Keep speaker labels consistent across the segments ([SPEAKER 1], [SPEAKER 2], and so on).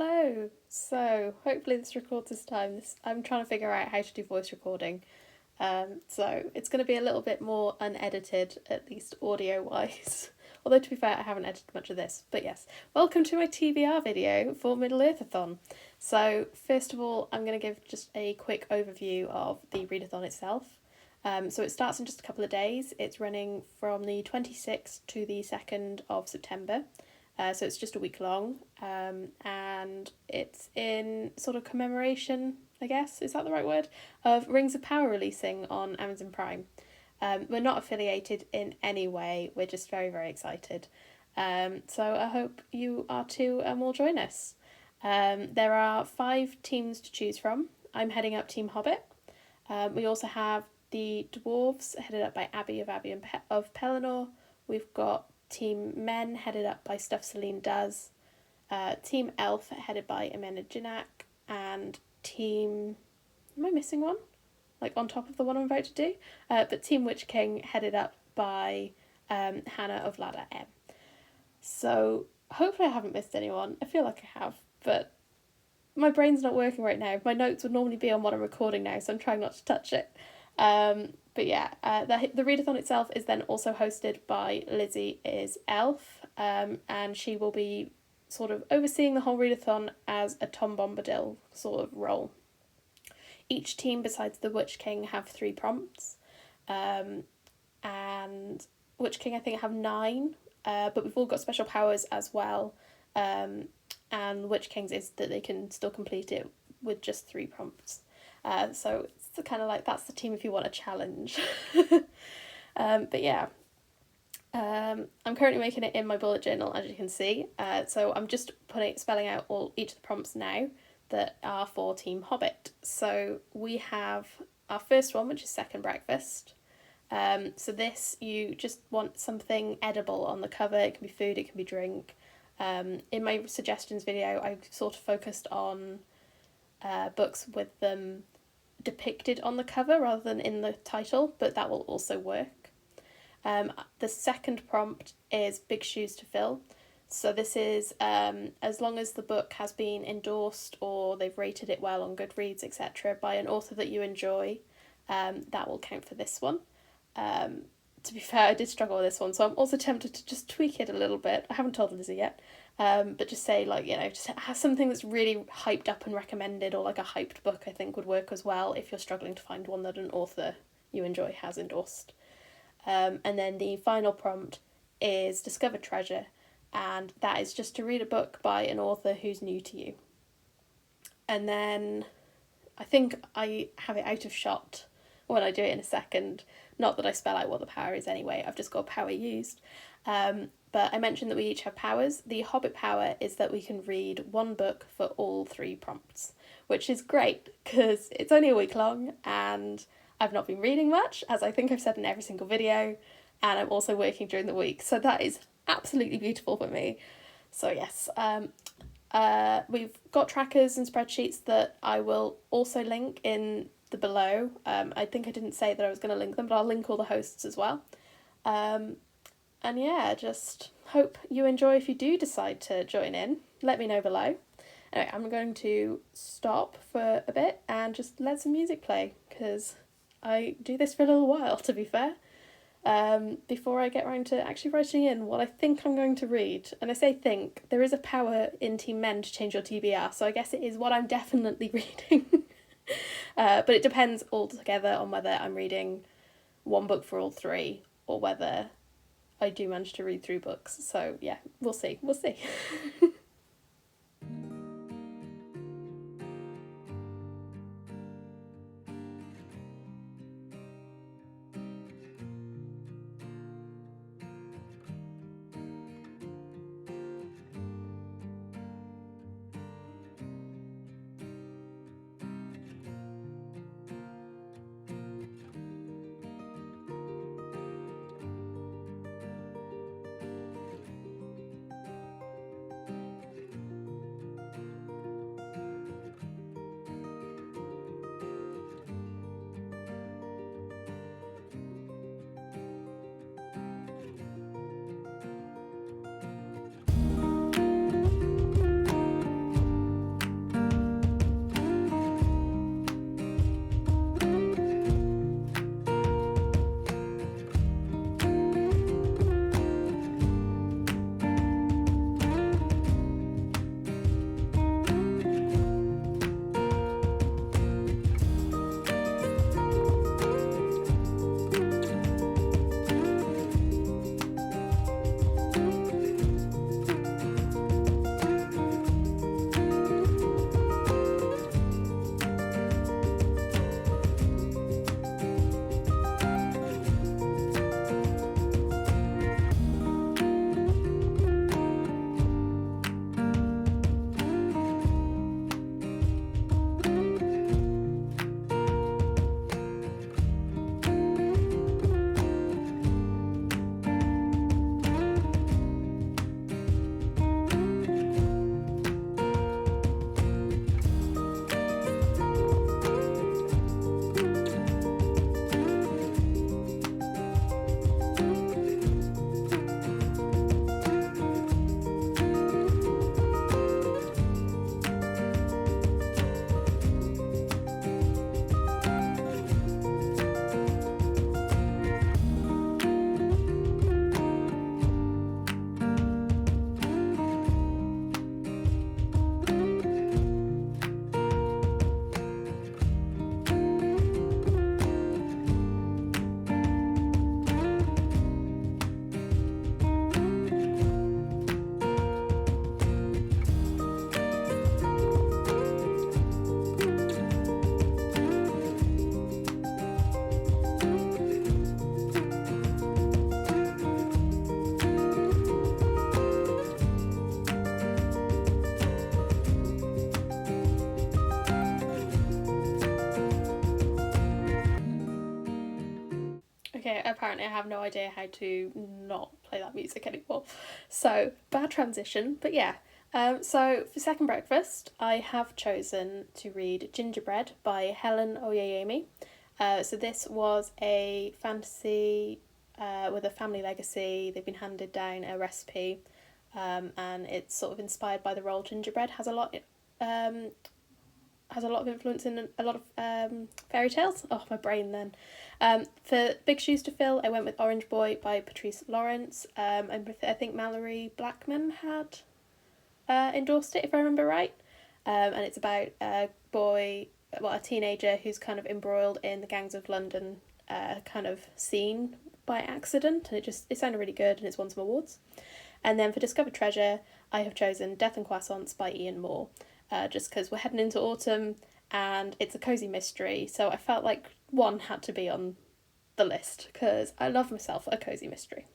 [SPEAKER 1] Hello! So, hopefully this records this time. I'm trying to figure out how to do voice recording. So it's going to be a little bit more unedited, at least audio-wise. Although, to be fair, I haven't edited much of this. But yes, welcome to my TBR video for Middle-earthathon. So, first of all, I'm going to give just a quick overview of the readathon itself. So it starts in just a couple of days. It's running from the 26th to the 2nd of September. So it's just a week long, and it's in sort of commemoration, I guess, is that the right word, of Rings of Power releasing on Amazon Prime. We're not affiliated in any way, we're just very, very excited. So I hope you are too and will join us. There are 5 teams to choose from. I'm heading up Team Hobbit. We also have the Dwarves, headed up by Abby of Pelennor. We've got Team Men, headed up by Stuff Celine Does. Team Elf, headed by Amanda Jinak. And Team... Am I missing one? Like on top of the one I'm about to do? But Team Witch King, headed up by Hannah of Ladder M. So hopefully I haven't missed anyone. I feel like I have, but my brain's not working right now. My notes would normally be on what I'm recording now, so I'm trying not to touch it. But yeah, the readathon itself is then also hosted by Lizzie is Elf, and she will be sort of overseeing the whole readathon as a Tom Bombadil sort of role. Each team besides the Witch King have 3 prompts, and Witch King I think have 9, but we've all got special powers as well, and Witch King's is that they can still complete it with just 3 prompts. So it's kind of like that's the team if you want a challenge. But yeah, I'm currently making it in my bullet journal, as you can see. So I'm just spelling out each of the prompts now that are for Team Hobbit. So we have our first one, which is second breakfast. So this, you just want something edible on the cover. It can be food, it can be drink. In my suggestions video, I sort of focused on books with them depicted on the cover rather than in the title, but that will also work. The second prompt is big shoes to fill. So this is as long as the book has been endorsed or they've rated it well on Goodreads, etc., by an author that you enjoy, that will count for this one. To be fair, I did struggle with this one, so I'm also tempted to just tweak it a little bit. I haven't told Lizzie yet, but just say, like, you know, just have something that's really hyped up and recommended, or like a hyped book I think would work as well if you're struggling to find one that an author you enjoy has endorsed. And then the final prompt is discover treasure, and that is just to read a book by an author who's new to you. And then I think I have it out of shot when I do it in a second. Not that I spell out what the power is anyway, I've just got power used. But I mentioned that we each have powers. The Hobbit power is that we can read 1 book for all 3 prompts, which is great because it's only a week long and I've not been reading much, as I think I've said in every single video, and I'm also working during the week, so that is absolutely beautiful for me. So yes, we've got trackers and spreadsheets that I will also link in the below. I think I didn't say that I was going to link them, but I'll link all the hosts as well. And yeah, just hope you enjoy if you do decide to join in. Let me know below. Anyway, I'm going to stop for a bit and just let some music play, because I do this for a little while, to be fair, before I get around to actually writing in what I think I'm going to read. And I say think, there is a power in Team Men to change your TBR, so I guess it is what I'm definitely reading. But it depends altogether on whether I'm reading 1 book for all 3 or whether I do manage to read through books. So yeah, we'll see. apparently I have no idea how to not play that music anymore. So, bad transition, but yeah. So, for second breakfast, I have chosen to read Gingerbread by Helen Oyeyemi. So this was a fantasy with a family legacy. They've been handed down a recipe, and it's sort of inspired by the role gingerbread. Has a lot of influence in a lot of fairy tales. Oh, my brain then. For Big Shoes to Fill, I went with Orange Boy by Patrice Lawrence. And I think Mallory Blackman had endorsed it, if I remember right. And it's about a boy, well, a teenager who's kind of embroiled in the gangs of London kind of scene by accident, and it sounded really good, and it's won some awards. And then for Discovered Treasure, I have chosen Death and Croissants by Ian Moore, just because we're heading into autumn, and it's a cosy mystery, so I felt like one had to be on the list, because I love myself a cosy mystery.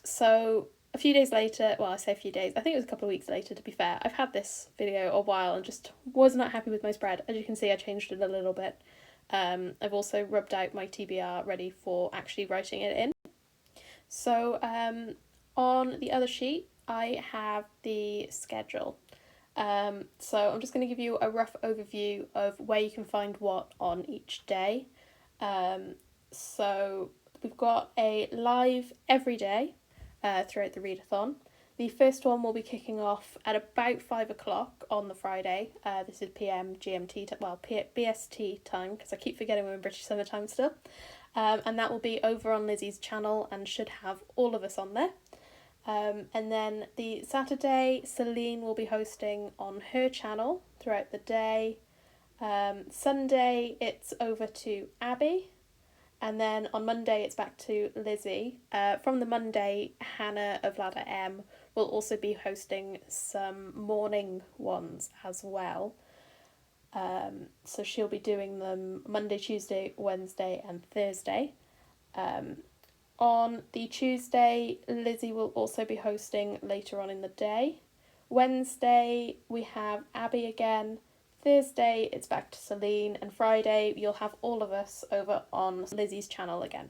[SPEAKER 1] So a few days later, well, I say a few days, I think it was a couple of weeks later, to be fair, I've had this video a while and just was not happy with my spread. As you can see, I changed it a little bit. I've also rubbed out my TBR ready for actually writing it in. So on the other sheet, I have the schedule. So I'm just going to give you a rough overview of where you can find what on each day. So we've got a live every day throughout the Readathon. The first one will be kicking off at about 5 o'clock on the Friday. This is PM GMT, BST time, because I keep forgetting we're in British Summer Time still. And that will be over on Lizzie's channel and should have all of us on there. And then the Saturday, Celine will be hosting on her channel throughout the day. Sunday, it's over to Abby. And then on Monday, it's back to Lizzie. From the Monday, Hannah of Ladder M will also be hosting some morning ones as well. So she'll be doing them Monday, Tuesday, Wednesday and Thursday. On the Tuesday, Lizzie will also be hosting later on in the day. Wednesday, we have Abby again. Thursday, it's back to Celine. And Friday, you'll have all of us over on Lizzie's channel again.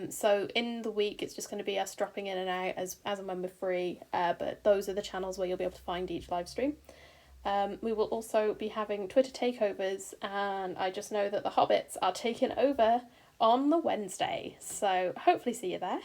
[SPEAKER 1] So in the week, it's just going to be us dropping in and out as and when we're free. But those are the channels where you'll be able to find each live stream. We will also be having Twitter takeovers, and I just know that the Hobbits are taking over on the Wednesday, so hopefully see you there.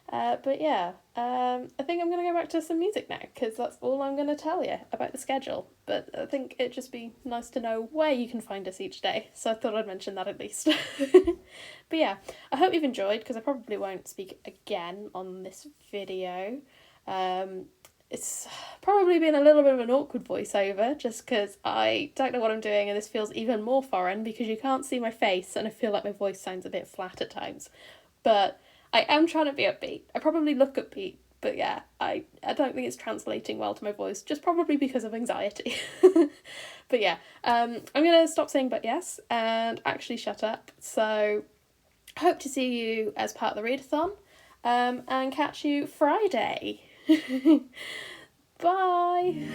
[SPEAKER 1] But yeah, I think I'm going to go back to some music now, because that's all I'm going to tell you about the schedule. But I think it'd just be nice to know where you can find us each day, so I thought I'd mention that at least. But yeah, I hope you've enjoyed, because I probably won't speak again on this video. It's probably been a little bit of an awkward voiceover, just because I don't know what I'm doing, and this feels even more foreign because you can't see my face and I feel like my voice sounds a bit flat at times. But I am trying to be upbeat. I probably look upbeat, but yeah, I don't think it's translating well to my voice, just probably because of anxiety. But yeah, I'm going to stop saying but yes and actually shut up. So hope to see you as part of the Readathon, and catch you Friday. Bye!